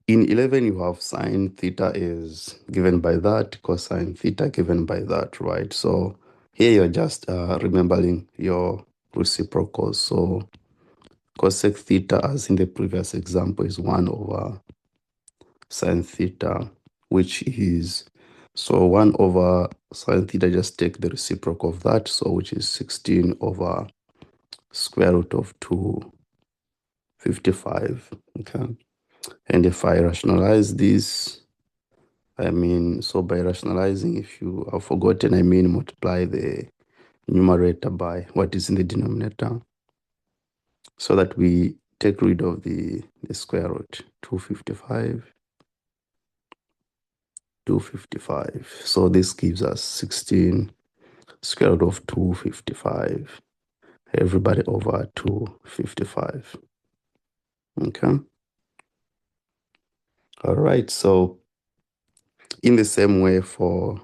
in 11, you have sine theta is given by that, cosine theta given by that, right? So here you're just remembering your reciprocals. So cosec theta, as in the previous example, is 1 over sine theta, which is, so 1 over sine theta, just take the reciprocal of that, so which is 16 over square root of 255, okay? And if I rationalize this, so by rationalizing, if you have forgotten, multiply the numerator by what is in the denominator, so that we take rid of the square root, 255. So this gives us 16 square root of 255, everybody over 255. Okay. All right. So in the same way for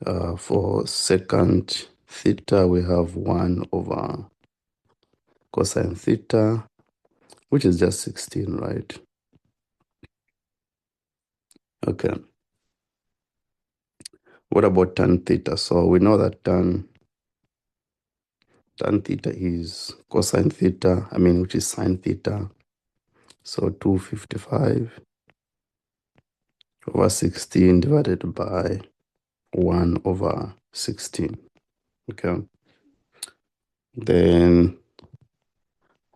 secant theta, we have 1 over cosine theta, which is just 16, right? Okay. What about tan theta? So we know that tan theta is cosine theta, which is sine theta. So 255 over 16 divided by 1 over 16. Okay. Then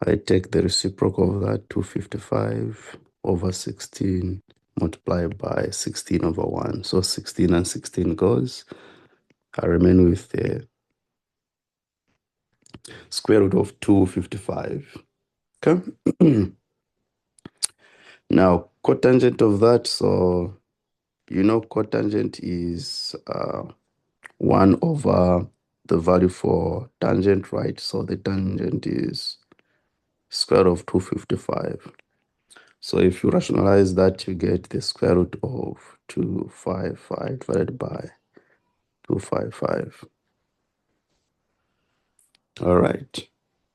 I take the reciprocal of that, 255 over 16 multiplied by 16 over 1. So 16 and 16 goes. I remain with the square root of 255. Okay. Now, cotangent of that, so cotangent is 1 over the value for tangent, right? So the tangent is square root of 255. So if you rationalize that, you get the square root of 255 divided by 255. All right.